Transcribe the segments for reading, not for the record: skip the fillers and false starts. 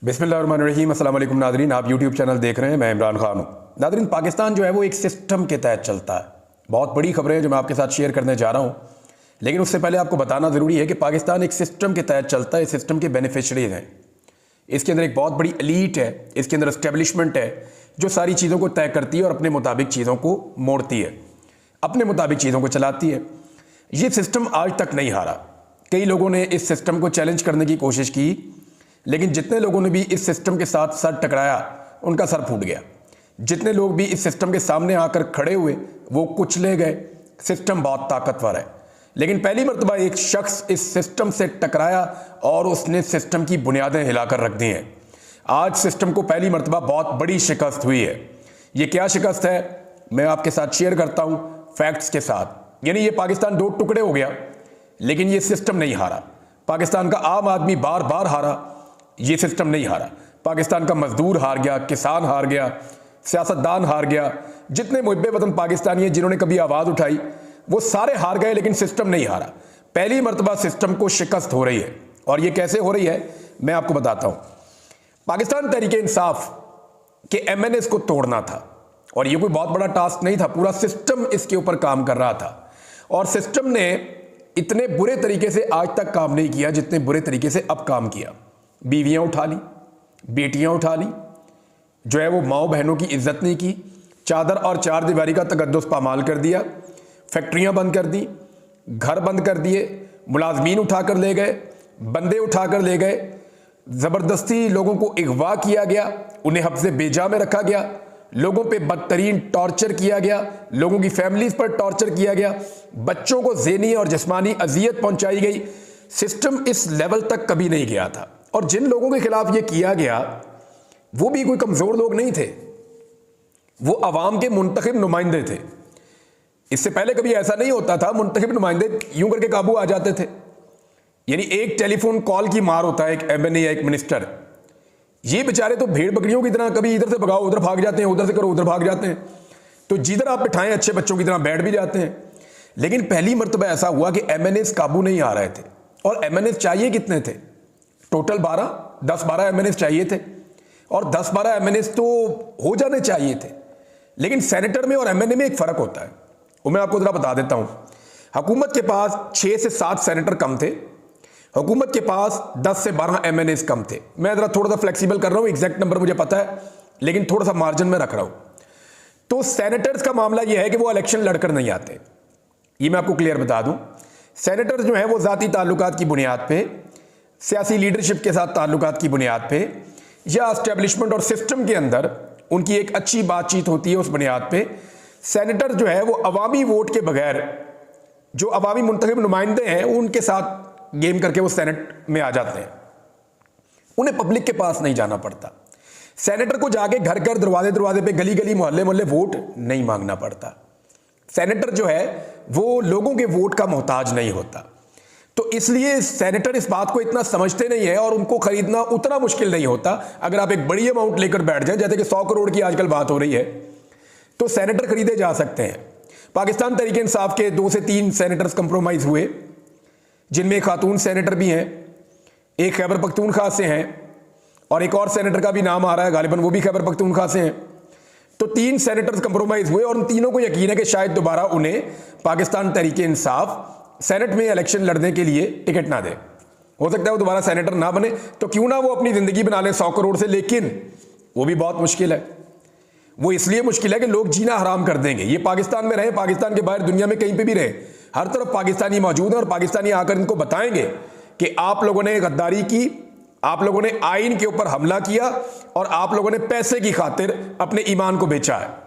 बिस्मिल्लाहिर्रहमानिर्रहीम। अस्सलाम वालेकुम नादरीन, आप यूट्यूब चैनल देख रहे हैं, मैं इमरान खान हूँ। नादरीन, पाकिस्तान जो है वो एक सिस्टम के तहत चलता है। बहुत बड़ी खबरें हैं जो मैं आपके साथ शेयर करने जा रहा हूँ, लेकिन उससे पहले आपको बताना ज़रूरी है कि पाकिस्तान एक सिस्टम के तहत चलता है। इस सिस्टम के बेनिफिशरीज हैं। इसके अंदर एक बहुत बड़ी एलीट है, इसके अंदर एस्टेब्लिशमेंट है जो सारी चीज़ों को तय करती है और अपने मुताबिक चीज़ों को मोड़ती है, अपने मुताबिक चीज़ों को चलाती है। ये सिस्टम आज तक नहीं हारा। कई लोगों ने इस सिस्टम को चैलेंज करने की कोशिश की, लेकिन जितने लोगों ने भी इस सिस्टम के साथ सर टकराया उनका सर फूट गया। जितने लोग भी इस सिस्टम के सामने आकर खड़े हुए वो कुचले गए। सिस्टम बहुत ताकतवर है, लेकिन पहली मर्तबा एक शख्स इस सिस्टम से टकराया और उसने सिस्टम की बुनियादें हिलाकर रख दी हैं। आज सिस्टम को पहली मर्तबा बहुत बड़ी शिकस्त हुई है। ये क्या शिकस्त है मैं आपके साथ शेयर करता हूं फैक्ट्स के साथ। यानी ये पाकिस्तान दो टुकड़े हो गया, लेकिन ये सिस्टम नहीं हारा। पाकिस्तान का आम आदमी बार बार हारा, ये सिस्टम नहीं हारा। पाकिस्तान का मजदूर हार गया, किसान हार गया, सियासतदान हार गया। जितने मुहिब्बे वतन पाकिस्तानी हैं जिन्होंने कभी आवाज़ उठाई वो सारे हार गए, लेकिन सिस्टम नहीं हारा। पहली मर्तबा सिस्टम को शिकस्त हो रही है, और ये कैसे हो रही है मैं आपको बताता हूं। पाकिस्तान तहरीक इंसाफ के MNAs को तोड़ना था, और ये कोई बहुत बड़ा टास्क नहीं था। पूरा सिस्टम इसके ऊपर काम कर रहा था, और सिस्टम ने इतने बुरे तरीके से आज तक काम नहीं किया जितने बुरे तरीके से अब काम किया। बीवियां उठा ली, बेटियां उठा ली, जो है वो माओ बहनों की इज्जत नहीं की, चादर और चार दीवारी का तकद्दुस पामाल कर दिया, फैक्ट्रियां बंद कर दी, घर बंद कर दिए, मुलाजमीन उठाकर ले गए, बंदे उठाकर ले गए, ज़बरदस्ती लोगों को अगवा किया गया, उन्हें हफ्ज़े बेजा में रखा गया, लोगों पे बदतरीन टॉर्चर किया गया, लोगों की फैमिलीज पर टॉर्चर किया गया, बच्चों को ज़हनी और जिस्मानी अजियत पहुंचाई गई। सिस्टम इस लेवल तक कभी नहीं गया था, और जिन लोगों के खिलाफ ये किया गया वो भी कोई कमज़ोर लोग नहीं थे, वो अवाम के मुंतखब नुमाइंदे थे। इससे पहले कभी ऐसा नहीं होता था, मुंतखब नुमाइंदे यूं करके काबू आ जाते थे। यानी एक टेलीफोन कॉल की मार होता है एक MNA या एक मिनिस्टर। ये बेचारे तो भेड़ बकरियों की तरह कभी इधर से भगाओ उधर भाग जाते हैं, उधर से करो उधर भाग जाते हैं, तो जिधर आप बिठाएं अच्छे बच्चों की तरह बैठ भी जाते हैं। लेकिन पहली मर्तबा ऐसा हुआ कि MNAs काबू नहीं आ रहे थे। और MNAs चाहिए कितने थे? टोटल 10-12 MNAs चाहिए थे, और 10-12 MNAs तो हो जाने चाहिए थे। लेकिन सेनेटर में और MNA में एक फ़र्क होता है, वो मैं आपको ज़रा बता देता हूँ। हुकूमत के पास 6 से 7 सेनेटर कम थे, हुकूमत के पास 10 से 12 MNAs कम थे। मैं ज़रा थोड़ा सा फ्लेक्सिबल कर रहा हूँ, एग्जैक्ट नंबर मुझे पता है, लेकिन थोड़ा सा मार्जिन में रख रहा हूँ। तो सेनेटर्स का मामला यह है कि वो इलेक्शन लड़कर नहीं आते, ये मैं आपको क्लियर बता दूँ। सेनेटर जो है वो ज़ाती ताल्लुकात की बुनियाद पर, सियासी लीडरशिप के साथ ताल्लुकात की बुनियाद पे, या एस्टेब्लिशमेंट और सिस्टम के अंदर उनकी एक अच्छी बातचीत होती है, उस बुनियाद पे सेनेटर जो है वो अवामी वोट के बगैर जो अवामी मुंतखब नुमाइंदे हैं उनके साथ गेम करके वो सेनेट में आ जाते हैं। उन्हें पब्लिक के पास नहीं जाना पड़ता। सेनेटर को जाके घर घर दरवाजे दरवाजे पे गली गली मोहल्ले मोहल्ले वोट नहीं मांगना पड़ता। सेनेटर जो है वो लोगों के वोट का मोहताज नहीं होता। तो इसलिए सेनेटर इस बात को इतना समझते नहीं है, और उनको खरीदना उतना मुश्किल नहीं होता। अगर आप एक बड़ी अमाउंट लेकर बैठ जाएं, जैसे कि 100 करोड़ की आजकल बात हो रही है, तो सेनेटर खरीदे जा सकते हैं। पाकिस्तान तहरीक इंसाफ के 2 से 3 सेनेटर्स कंप्रोमाइज हुए, जिनमें खातून सेनेटर भी हैं, एक खैबर पख्तूनख्वा से हैं, और एक और सेनेटर का भी नाम आ रहा है, गालिबन वो भी खैबर पख्तूनख्वा से हैं। तो 3 सेनेटर्स कंप्रोमाइज हुए, और उन तीनों को यकीन है कि शायद दोबारा उन्हें पाकिस्तान तहरीक इंसाफ सेनेट में इलेक्शन लड़ने के लिए टिकट ना दे। हो सकता है वो दोबारा सेनेटर ना बने, तो क्यों ना वो अपनी जिंदगी बना ले 100 करोड़ से, लेकिन वो भी बहुत मुश्किल है। वो इसलिए मुश्किल है कि लोग जीना हराम कर देंगे। ये पाकिस्तान में रहे, पाकिस्तान के बाहर दुनिया में कहीं पे भी रहे, हर तरफ पाकिस्तानी मौजूद है, और पाकिस्तानी आकर इनको बताएंगे कि आप लोगों ने गद्दारी की, आप लोगों ने आइन के ऊपर हमला किया, और आप लोगों ने पैसे की खातिर अपने ईमान को बेचा है।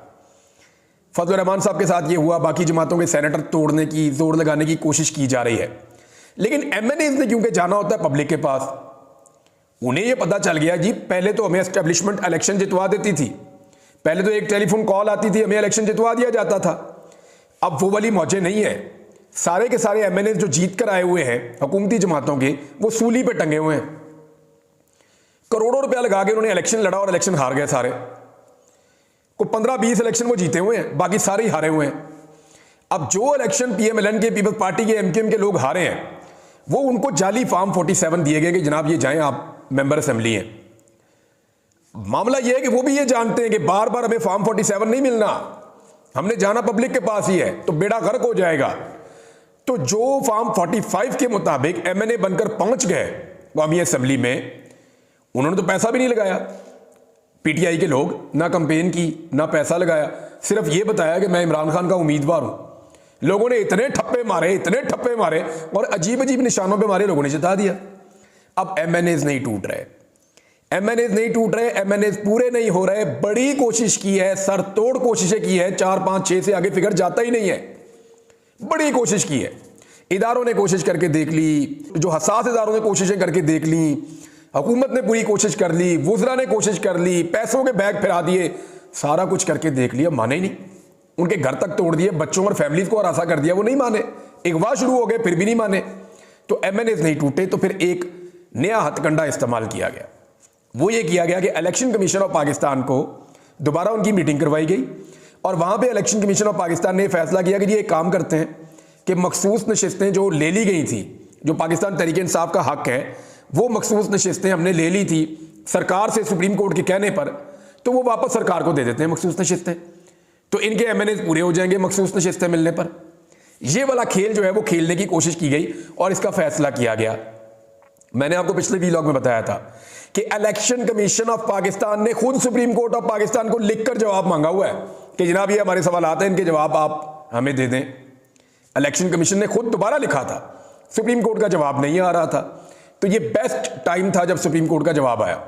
फजल रहमान साहब के साथ ये हुआ, बाकी जमातों के सेनेटर तोड़ने की, जोर लगाने की कोशिश की जा रही है। लेकिन MNAs ने क्योंकि जाना होता है पब्लिक के पास, उन्हें ये पता चल गया जी पहले तो हमें एस्टेब्लिशमेंट इलेक्शन जितवा देती थी, पहले तो एक टेलीफोन कॉल आती थी हमें इलेक्शन जितवा दिया जाता था। अब वो वाली मौजें नहीं है। सारे के सारे MNAs जो जीत कर आए हुए हैं हुकूमती जमातों के, वो सूली पे टंगे हुए हैं। करोड़ों रुपया लगा के उन्होंने इलेक्शन लड़ा और इलेक्शन हार गए सारे। को 15-20 इलेक्शन वो जीते हुए हैं, बाकी सारे ही हारे हुए हैं। अब जो इलेक्शन PMLN के, पीपल्स पार्टी के, MKM के लोग हारे हैं, वो उनको जाली फॉर्म 47 दिए गए कि जनाब ये जाएं आप मेंबर असेंबली हैं। मामला यह है कि वो भी ये जानते हैं कि बार बार हमें फॉर्म 47 नहीं मिलना, हमने जाना पब्लिक के पास ही है, तो बेड़ा गर्क हो जाएगा। तो जो फॉर्म 45 के मुताबिक एमएनए बनकर पहुंच गए कौमी असेंबली में, उन्होंने तो पैसा भी नहीं लगाया। पीटीआई के लोग ना कंपेन की ना पैसा लगाया, सिर्फ ये बताया कि मैं इमरान खान का उम्मीदवार हूं। लोगों ने इतने ठप्पे मारे और अजीब अजीब निशानों पे मारे, लोगों ने जिता दिया। अब एमएनएज नहीं टूट रहे, एमएनएज पूरे नहीं हो रहे। बड़ी कोशिश की है, सरतोड़ कोशिशें की है, 4, 5, 6 से आगे फिगर जाता ही नहीं है। बड़ी कोशिश की है, इदारों ने कोशिश करके देख ली, जो हसास इदारों ने कोशिशें करके देख ली, हुकूमत ने पूरी कोशिश कर ली, वुज़रा ने कोशिश कर ली, पैसों के बैग फिरा दिए, सारा कुछ करके देख लिया, माने ही नहीं। उनके घर तक तोड़ दिए, बच्चों और फैमिलीज को हरासा कर दिया, वो नहीं माने। अगवा शुरू हो गए, फिर भी नहीं माने। तो एमएनएज नहीं टूटे, तो फिर एक नया हथकंडा इस्तेमाल किया गया। वो ये किया गया कि इलेक्शन कमीशन ऑफ पाकिस्तान को दोबारा उनकी मीटिंग करवाई गई और वहां पे इलेक्शन कमीशन ऑफ पाकिस्तान ने फैसला किया कि ये एक काम करते हैं कि मखसूस नशिस्तें जो ले ली गई थी, जो पाकिस्तान तहरीक इंसाफ का हक है, वो मखसूस नशिस्तें हमने ले ली थी सरकार से सुप्रीम कोर्ट के कहने पर, तो वो वापस सरकार को दे देते हैं मखसूस नशिस्तें, तो इनके एमएनए पूरे हो जाएंगे मखसूस नशिस्तें मिलने पर। ये वाला खेल जो है वो खेलने की कोशिश की गई और इसका फैसला किया गया। मैंने आपको पिछले वीलॉग में बताया था कि इलेक्शन कमीशन ऑफ पाकिस्तान ने खुद सुप्रीम कोर्ट ऑफ पाकिस्तान को लिखकर जवाब मांगा हुआ है कि जनाब ये हमारे सवाल आते हैं, इनके जवाब आप हमें दे दें। इलेक्शन कमीशन ने खुद दोबारा लिखा था, सुप्रीम कोर्ट का जवाब नहीं आ रहा था। तो ये बेस्ट टाइम था जब सुप्रीम कोर्ट का जवाब आया,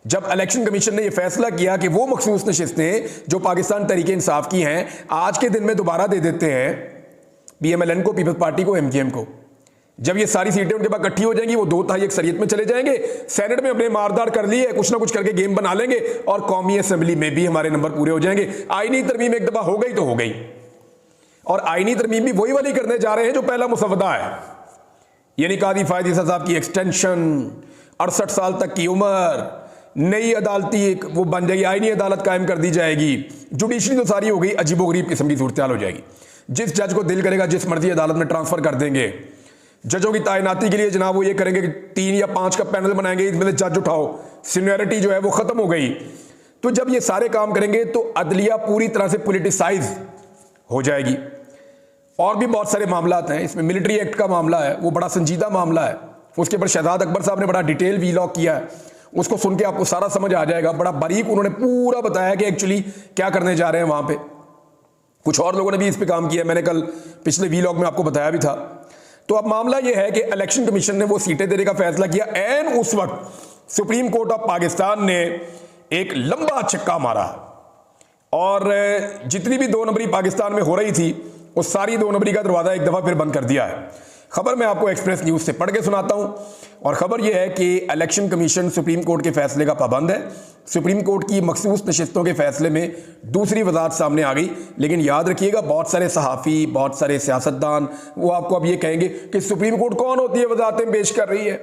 जब इलेक्शन कमीशन ने यह फैसला किया कि वो मखसूस नशिस्तें जो पाकिस्तान तहरीक इंसाफ की हैं आज के दिन में दोबारा दे देते हैं पीएमएलएन को, पीपल्स पार्टी को, एमकेएम को। जब ये सारी सीटें उनके पास इकट्ठी हो जाएंगी, वो 2/3 अक्सरियत में चले जाएंगे, सेनेट में अपने मारदार कर लिए, कुछ ना कुछ करके गेम बना लेंगे और कौमी असेंबली में भी हमारे नंबर पूरे हो जाएंगे। आईनी तरमीम एक दफा हो गई तो हो गई, और आईनी तरमीम भी वही वाली करने जा रहे हैं जो पहला मुसवदा है, यानी कादी फायदी साहब की एक्सटेंशन, 68 साल तक की उम्र, नई अदालती एक वो बन जाएगी, आईनी अदालत कायम कर दी जाएगी, जुडिशरी तो सारी हो गई, अजीबोगरीब किस्म की सूरत हाल हो जाएगी। जिस जज को दिल करेगा जिस मर्जी अदालत में ट्रांसफर कर देंगे। जजों की तैनाती के लिए जनाब वो ये करेंगे कि 3 या 5 का पैनल बनाएंगे, इसमें जज उठाओ, सीनियरिटी जो है वो खत्म हो गई। तो जब ये सारे काम करेंगे तो अदलिया पूरी तरह से पॉलिटिसाइज हो जाएगी। और भी बहुत सारे मामला हैं, इसमें मिलिट्री एक्ट का मामला है, वो बड़ा संजीदा मामला है, उसके ऊपर शहजाद अकबर साहब ने बड़ा डिटेल वीलॉग किया है, उसको सुन के आपको सारा समझ आ जाएगा। बड़ा बारीक उन्होंने पूरा बताया कि एक्चुअली क्या करने जा रहे हैं वहां पे। कुछ और लोगों ने भी इस पे काम किया, मैंने कल पिछले वीलॉग में आपको बताया भी था। तो अब मामला यह है कि इलेक्शन कमीशन ने वो सीटें देने का फैसला किया। एन उस वक्त सुप्रीम कोर्ट ऑफ पाकिस्तान ने एक लंबा छक्का मारा और जितनी भी 2 नंबरी पाकिस्तान में हो रही थी वो सारी 2 नंबरी का दरवाजा एक दफा फिर बंद कर दिया है। खबर मैं आपको एक्सप्रेस न्यूज से पढ़ के सुनाता हूं, और खबर यह है कि इलेक्शन कमीशन सुप्रीम कोर्ट के फैसले का पाबंद है। सुप्रीम कोर्ट की मखसूस नशिस्तों के फैसले में दूसरी वजाहत सामने आ गई, लेकिन याद रखिएगा बहुत सारे सहाफ़ी, बहुत सारे सियासतदान वो आपको अब ये कहेंगे कि सुप्रीम कोर्ट कौन होती है वजाहतें पेश कर रही है,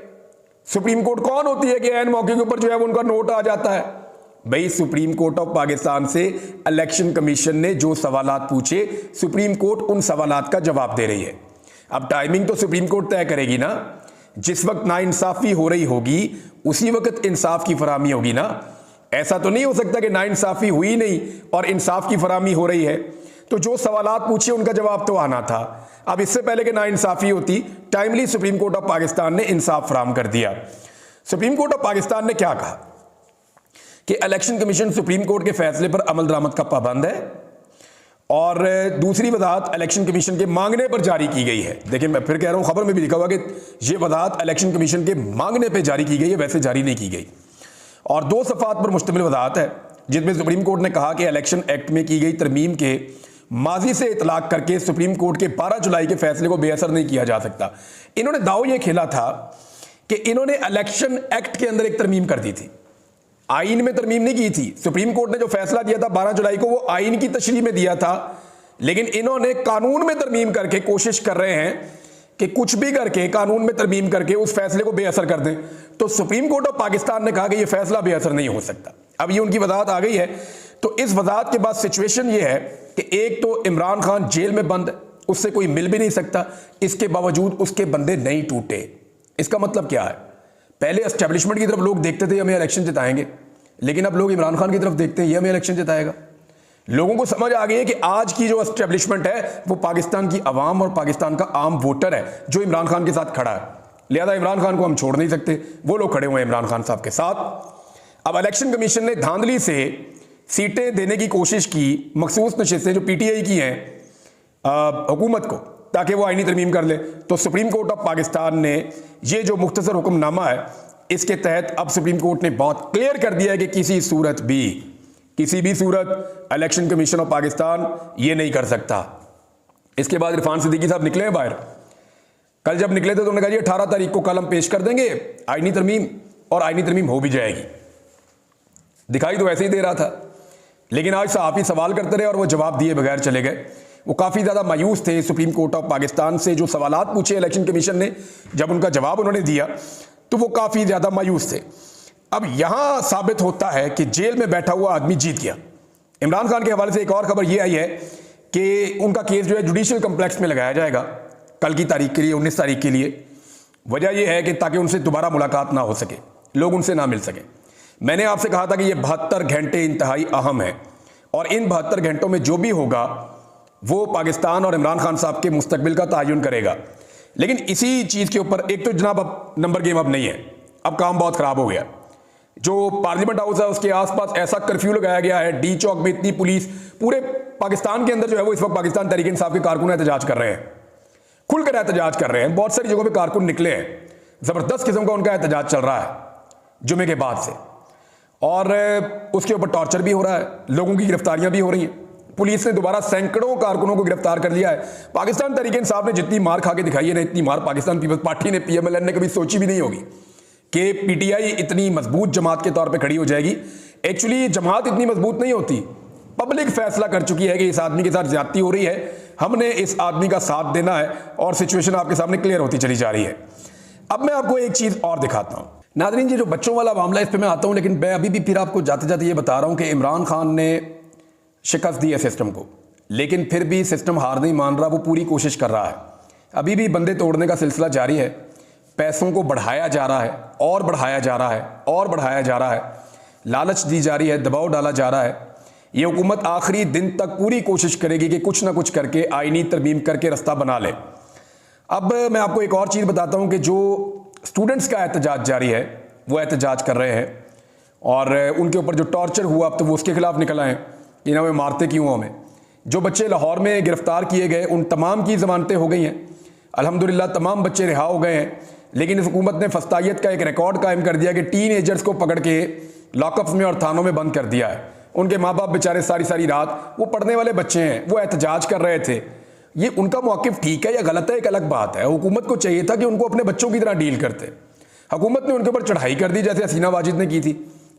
सुप्रीम कोर्ट कौन होती है कि ऐन मौके के ऊपर जो है उनका नोट आ जाता है। भाई सुप्रीम कोर्ट ऑफ पाकिस्तान से इलेक्शन कमीशन ने जो सवालात पूछे, सुप्रीम कोर्ट उन सवालात का जवाब दे रही है। अब टाइमिंग तो सुप्रीम कोर्ट तय करेगी ना, जिस वक्त नाइंसाफी हो रही होगी उसी वक्त इंसाफ की फराहमी होगी ना। ऐसा तो नहीं हो सकता कि नाइंसाफी हुई नहीं और इंसाफ की फराहमी हो रही है। तो जो सवालात पूछे उनका जवाब तो आना था। अब इससे पहले कि नाइंसाफी होती, timely supreme court of Pakistan ने इंसाफ फराहम कर दिया। सुप्रीम कोर्ट ऑफ पाकिस्तान ने क्या कहा कि इलेक्शन कमीशन सुप्रीम कोर्ट के फैसले पर अमल दरामद का पाबंद है, और दूसरी वजाहत इलेक्शन कमीशन के मांगने पर जारी की गई है। देखिए मैं फिर कह रहा हूं, खबर में भी लिखा हुआ कि यह वजाहत इलेक्शन कमीशन के मांगने पर जारी की गई है, वैसे जारी नहीं की गई। और 2 सफ़ात पर मुश्तमिल वजाहत है जिसमें सुप्रीम कोर्ट ने कहा कि इलेक्शन एक्ट में की गई तरमीम के माजी से इतलाक करके सुप्रीम कोर्ट के 12 जुलाई के फैसले को बेअसर नहीं किया जा सकता। इन्होंने दाव यह खेला था कि इन्होंने इलेक्शन एक्ट के अंदर एक तरमीम कर दी थी, आइन में तरमीम नहीं की थी। सुप्रीम कोर्ट ने जो फैसला दिया था 12 जुलाई को, वो आइन की तशरीह में दिया था, लेकिन इन्होंने कानून में तरमीम करके कोशिश कर रहे हैं कि कुछ भी करके कानून में तरमीम करके उस फैसले को बेअसर कर दें। तो सुप्रीम कोर्ट ऑफ पाकिस्तान ने कहा कि यह फैसला बेअसर नहीं हो सकता। अब ये उनकी वजाहत आ गई है। तो इस वजाहत के बाद सिचुएशन ये है कि एक तो इमरान खान जेल में बंद, उससे कोई मिल भी नहीं सकता, इसके बावजूद उसके बंदे नहीं टूटे। इसका मतलब क्या है? पहले एस्टेब्लिशमेंट की तरफ लोग देखते थे हमें इलेक्शन जिताएंगे, लेकिन अब लोग इमरान खान की तरफ देखते हैं, ये हमें इलेक्शन जिताएगा। लोगों को समझ आ गई है कि आज की जो एस्टेब्लिशमेंट है वो पाकिस्तान की आवाम और पाकिस्तान का आम वोटर है जो इमरान खान के साथ खड़ा है। लिहाजा इमरान खान को हम छोड़ नहीं सकते, वो लोग खड़े हुए हैं इमरान खान साहब के साथ। अब इलेक्शन कमीशन ने धांधली से सीटें देने की कोशिश की, मखसूस नशिस्तें जो पीटीआई की हैं हुकूमत को, ताकि वो आईनी तरमीम कर ले। तो सुप्रीम कोर्ट ऑफ पाकिस्तान ने ये जो मुख्तसर हुक्मनामा है, इसके तहत अब सुप्रीम कोर्ट ने बहुत क्लियर कर दिया है कि किसी भी सूरत इलेक्शन कमीशन ऑफ पाकिस्तान ये नहीं कर सकता। इसके बाद इरफान सिद्दीकी साहब निकले हैं बाहर। कल जब निकले थे तो उन्होंने कहा जी 18 तारीख को कल हम पेश कर देंगे आईनी तरमीम, और आईनी तरमीम हो भी जाएगी। दिखाई तो ऐसे ही दे रहा था, लेकिन आज सहाफ़ी सवाल करते रहे और वो जवाब दिए बगैर चले गए। वो काफ़ी ज़्यादा मायूस थे सुप्रीम कोर्ट ऑफ पाकिस्तान से। जो सवालात पूछे इलेक्शन कमीशन ने, जब उनका जवाब उन्होंने दिया तो वो काफ़ी ज़्यादा मायूस थे। अब यहां साबित होता है कि जेल में बैठा हुआ आदमी जीत गया। इमरान खान के हवाले से एक और खबर यह आई है कि उनका केस जो है जुडिशियल कम्प्लेक्स में लगाया जाएगा कल की तारीख के लिए, 19 तारीख के लिए। वजह यह है कि ताकि उनसे दोबारा मुलाकात ना हो सके, लोग उनसे ना मिल सके। मैंने आपसे कहा था कि ये 72 घंटे इंतहाई अहम है, और इन 72 घंटों में जो भी होगा वो पाकिस्तान और इमरान खान साहब के मुस्तकबिल का तयन करेगा। लेकिन इसी चीज़ के ऊपर एक तो जनाब अब नंबर गेम अब नहीं है, अब काम बहुत ख़राब हो गया। जो पार्लियामेंट हाउस है उसके आसपास ऐसा कर्फ्यू लगाया गया है, डी चौक में इतनी पुलिस, पूरे पाकिस्तान के अंदर जो है वो इस वक्त पाकिस्तान तहरीक इंसाफ के कारकुन एहतजाज कर रहे हैं, खुलकर एहतजाज कर रहे हैं। बहुत सारी जगहों पे कारकुन निकले हैं, ज़बरदस्त किस्म का उनका एहतजाज चल रहा है जुमे के बाद से, और उसके ऊपर टॉर्चर भी हो रहा है, लोगों की गिरफ्तारियां भी हो रही हैं। पुलिस ने दोबारा सैकड़ों कारकुनों को गिरफ्तार कर लिया है। पाकिस्तान तहरीक इंसाफ ने जितनी मार खा के दिखाई है ना, इतनी मार पाकिस्तान पीपल्स पार्टी ने, PMLN ने कभी सोची भी नहीं होगी कि पीटीआई इतनी मजबूत जमात के तौर पे खड़ी हो जाएगी। एक्चुअली जमात इतनी मजबूत नहीं होती, पब्लिक फैसला कर चुकी है कि इस आदमी के साथ ज्यादती हो रही है, हमने इस आदमी का साथ देना है, और सिचुएशन आपके सामने क्लियर होती चली जा रही है। अब मैं आपको एक चीज और दिखाता हूं नाज़रीन, जी जो बच्चों वाला मामला इस पर मैं आता हूं, लेकिन मैं अभी भी फिर आपको जाते जाते ये बता रहा हूं कि इमरान खान ने शिकस्त दी है सिस्टम को, लेकिन फिर भी सिस्टम हार नहीं मान रहा, वो पूरी कोशिश कर रहा है। अभी भी बंदे तोड़ने का सिलसिला जारी है, पैसों को बढ़ाया जा रहा है और बढ़ाया जा रहा है और बढ़ाया जा रहा है, लालच दी जा रही है, दबाव डाला जा रहा है। ये हुकूमत आखिरी दिन तक पूरी कोशिश करेगी कि कुछ ना कुछ करके आईनी तरमीम करके रास्ता बना ले। अब मैं आपको एक और चीज़ बताता हूँ कि जो स्टूडेंट्स का एहतजाज जारी है, वो एहतजाज कर रहे हैं, और उनके ऊपर जो टॉर्चर हुआ अब तो वो उसके खिलाफ निकल आए, इन्हें मारते क्यों हमें। जो बच्चे लाहौर में गिरफ्तार किए गए उन तमाम की ज़मानतें हो गई हैं, अल्हम्दुलिल्लाह तमाम बच्चे रिहा हो गए हैं। लेकिन इस हुकूमत ने फस्तायत का एक रिकॉर्ड कायम कर दिया कि टीन एजर्स को पकड़ के लॉकअप्स में और थानों में बंद कर दिया है। उनके माँ बाप बेचारे सारी सारी रात, वो पढ़ने वाले बच्चे हैं, वो एहतजाज कर रहे थे। ये उनका मौक़िफ़ ठीक है या गलत है एक अलग बात है। हुकूमत को चाहिए था कि उनको अपने बच्चों की तरह डील करते, हुकूमत ने उनके ऊपर चढ़ाई कर दी जैसे हसीना वाजिद ने की थी,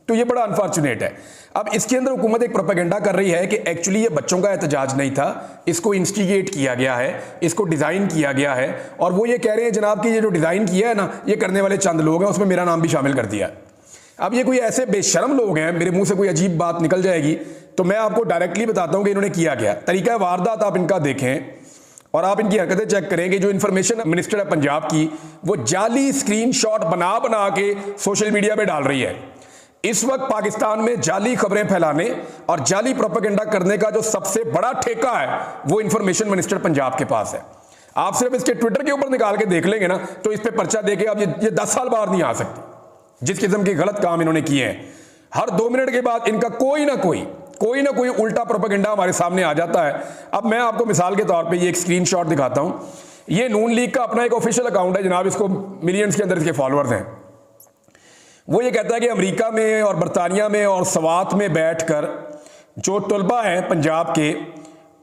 तो ये बड़ा अनफॉर्चुनेट है। अब इसके अंदर हुकूमत एक प्रोपेगेंडा कर रही है कि एक्चुअली ये बच्चों का एहतजाज नहीं था, इसको इंस्टिगेट किया गया है, इसको डिज़ाइन किया गया है, और वो ये कह रहे हैं जनाब कि ये जो डिज़ाइन किया है ना, ये करने वाले चंद लोग हैं, उसमें मेरा नाम भी शामिल कर दिया। अब ये कोई ऐसे बेशर्म लोग हैं, मेरे मुंह से कोई अजीब बात निकल जाएगी तो मैं आपको डायरेक्टली बताता हूँ कि इन्होंने किया क्या। तरीका वारदात आप इनका देखें और आप इनकी हरकतें चेक करेंगे। जो इन्फॉर्मेशन मिनिस्टर है पंजाब की, वो जाली स्क्रीनशॉट बना बना के सोशल मीडिया पे डाल रही है। इस वक्त पाकिस्तान में जाली खबरें फैलाने और जाली प्रोपेगेंडा करने का जो सबसे बड़ा ठेका है वो इंफॉर्मेशन मिनिस्टर पंजाब के पास है। आप सिर्फ इसके ट्विटर के ऊपर निकाल के देख लेंगे ना, तो इस पे पर्चा देके अब ये 10 साल बाहर नहीं आ सकते। जिस किस्म के गलत काम इन्होंने किए हैं, हर 2 मिनट के बाद इनका कोई ना कोई उल्टा प्रोपेगेंडा हमारे सामने आ जाता है। अब मैं आपको मिसाल के तौर पे ये एक स्क्रीनशॉट दिखाता हूं। ये नून लीग का अपना एक ऑफिशियल अकाउंट है जनाब, इसको मिलियंस के अंदर इसके फॉलोअर्स हैं। वो ये कहता है कि अमेरिका में और बरतानिया में और सवात में बैठकर जो तलबा हैं पंजाब के,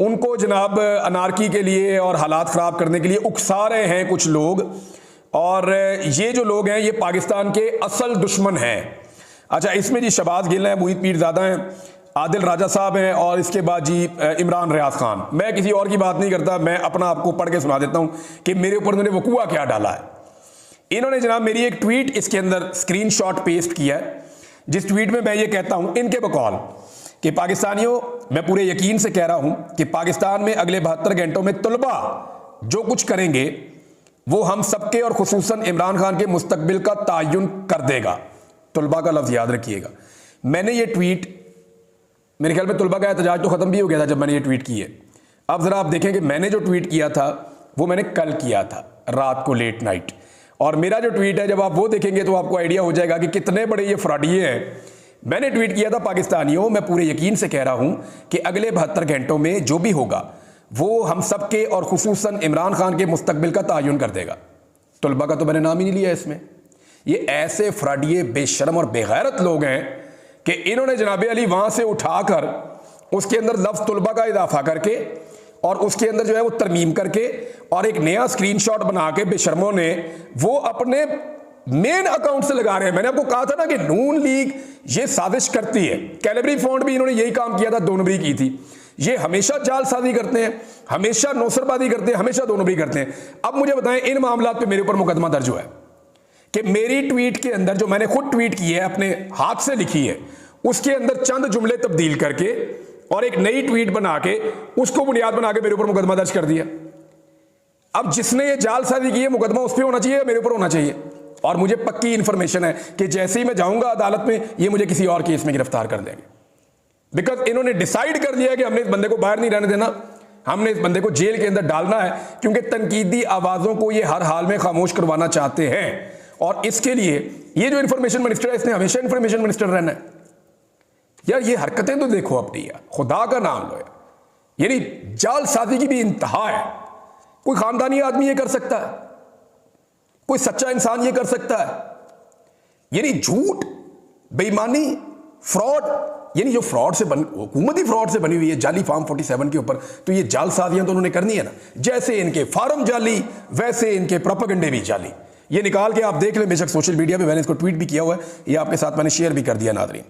उनको जनाब अनारकी के लिए और हालात ख़राब करने के लिए उकसा रहे हैं कुछ लोग, और ये जो लोग हैं ये पाकिस्तान के असल दुश्मन हैं। अच्छा, इसमें जी शहबाज गिल हैं, मुहित पीरज़ादा हैं, आदिल राजा साहब हैं, और इसके बाद जी इमरान रियाज खान। मैं किसी और की बात नहीं करता, मैं अपना आपको पढ़ के सुना देता हूँ कि मेरे ऊपर उन्होंने वकूआ क्या डाला है। इन्होंने जनाब मेरी एक ट्वीट इसके अंदर स्क्रीनशॉट पेस्ट किया है, जिस ट्वीट में मैं ये कहता हूँ इनके बकौल कि पाकिस्तानियों, मैं पूरे यकीन से कह रहा हूँ कि पाकिस्तान में अगले 72 घंटों में तलबा जो कुछ करेंगे वो हम सबके और खुसूसन इमरान खान के मुस्तकबिल का तयन कर देगा। तलबा का लफ्ज़ याद रखिएगा। मैंने ये ट्वीट, मेरे ख्याल में तुलबा का एहतजाज तो ख़त्म भी हो गया था जब मैंने ये ट्वीट की है। अब ज़रा आप देखें कि मैंने जो ट्वीट किया था वो मैंने कल किया था रात को लेट नाइट, और मेरा जो ट्वीट है जब आप वो देखेंगे तो आपको आइडिया हो जाएगा कि कितने बड़े ये फ्रॉडिये हैं। मैंने ट्वीट किया था, पाकिस्तानियों मैं पूरे यकीन से कह रहा हूं कि अगले 72 घंटों में जो भी होगा वो हम सब के और खुसूसन इमरान खान के मुस्तकबिल का तयन कर देगा। तुलबा का तो मैंने नाम ही नहीं लिया इसमें। ये ऐसे फ्रॉडिये, बेशर्म और बेगैरत लोग हैं कि इन्होंने जनाब अली वहां से उठाकर उसके अंदर लफ्ज़ तुलबा का इजाफा करके और उसके अंदर जो है वो तरमीम करके और एक नया स्क्रीनशॉट बना के बेशर्मों ने वो अपने मेन अकाउंट से लगा रहे हैं। मैंने आपको कहा था ना कि नून लीग ये साजिश करती है। कैलेबरी फॉन्ट भी इन्होंने यही काम किया था, 2 नंबरी की थी। ये हमेशा जालसाजी करते हैं, हमेशा नौसरबाजी करते हैं, हमेशा 2 नंबरी करते हैं। अब मुझे बताएं, इन मामलात पे मेरे ऊपर मुकदमा दर्ज हुआ है कि मेरी ट्वीट के अंदर जो मैंने खुद ट्वीट की है, अपने हाथ से लिखी है, उसके अंदर चंद जुमले तब्दील करके और एक नई ट्वीट बना के उसको बुनियाद बना के मेरे ऊपर मुकदमा दर्ज कर दिया। अब जिसने ये जालसाजी की है, मुकदमा उस पर होना चाहिए, मेरे ऊपर होना चाहिए। और मुझे पक्की इंफॉर्मेशन है कि जैसे ही मैं जाऊंगा अदालत में, ये मुझे किसी और केस में गिरफ्तार कर देंगे। बिकॉज इन्होंने डिसाइड कर दिया कि हमने इस बंदे को बाहर नहीं रहने देना, हमने इस बंदे को जेल के अंदर डालना है, क्योंकि तनकीदी आवाजों को ये हर हाल में खामोश करवाना चाहते हैं। और इसके लिए ये जो इंफॉर्मेशन मिनिस्टर है, इसने हमेशा इंफॉर्मेशन मिनिस्टर रहना है। यार ये हरकतें तो देखो अपनी, यार खुदा का नाम लो। यानी जालसाजी की भी इंतहा है। कोई खानदानी आदमी ये कर सकता है, कोई सच्चा इंसान ये कर सकता है। यानी झूठ, बेईमानी, फ्रॉड, यानी जो फ्रॉड से हुकूमती फ्रॉड से बनी हुई है जाली फार्म 47 के ऊपर, तो ये जालसाजियां तो उन्होंने करनी है ना। जैसे इनके फार्म जाली, वैसे इनके प्रोपेगेंडे भी जाली। ये निकाल के आप देख लें, बेशक सोशल मीडिया पे मैंने इसको ट्वीट भी किया हुआ है, ये आपके साथ मैंने शेयर भी कर दिया नाज़रीन।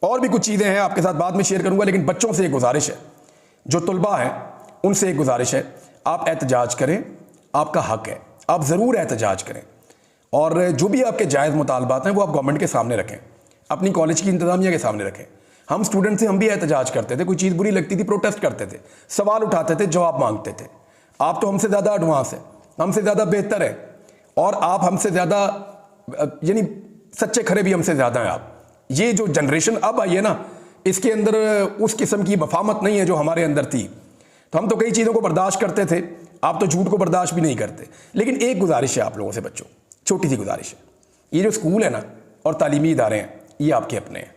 और भी कुछ चीज़ें हैं आपके साथ बाद में शेयर करूंगा, लेकिन बच्चों से एक गुजारिश है, जो तुलबा है उनसे एक गुजारिश है, आप एहतजाज करें, आपका हक है, आप ज़रूर एहतजाज करें। और जो भी आपके जायज़ मुतालबात हैं वो आप गवर्नमेंट के सामने रखें, अपनी कॉलेज की इंतज़ामिया के सामने रखें। हम स्टूडेंट से हम भी एहतजाज करते थे, कोई चीज़ बुरी लगती थी प्रोटेस्ट करते थे, सवाल उठाते थे, जवाब मांगते थे। आप तो हमसे ज़्यादा एडवांस है, हमसे ज़्यादा बेहतर है, और आप हमसे ज़्यादा यानी सच्चे खरे भी हमसे ज़्यादा हैं आप। ये जो जनरेशन अब आई है ना, इसके अंदर उस किस्म की मफामत नहीं है जो हमारे अंदर थी। तो हम तो कई चीज़ों को बर्दाश्त करते थे, आप तो झूठ को बर्दाश्त भी नहीं करते। लेकिन एक गुजारिश है आप लोगों से बच्चों, छोटी सी गुजारिश है, ये जो स्कूल है ना और तालीमी इदारे हैं, ये आपके अपने हैं,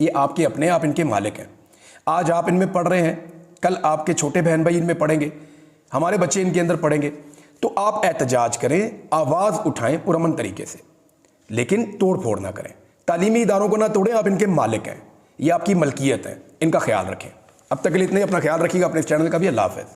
ये आपके अपने हैं, आप इनके मालिक हैं। आज आप इनमें पढ़ रहे हैं, कल आपके छोटे बहन भाई इनमें पढ़ेंगे, हमारे बच्चे इनके अंदर पढ़ेंगे। तो आप एहतजाज करें, आवाज़ उठाएं पुरअमन तरीके से, लेकिन तोड़ फोड़ ना करें। तालीमी इदारों को ना तोड़ें, आप इनके मालिक हैं, ये आपकी मलकियत है, इनका ख्याल रखें। अब तक के लिए इतने, अपना ख्याल रखिएगा, अपने चैनल का भी। अल्लाह हाफ़िज़।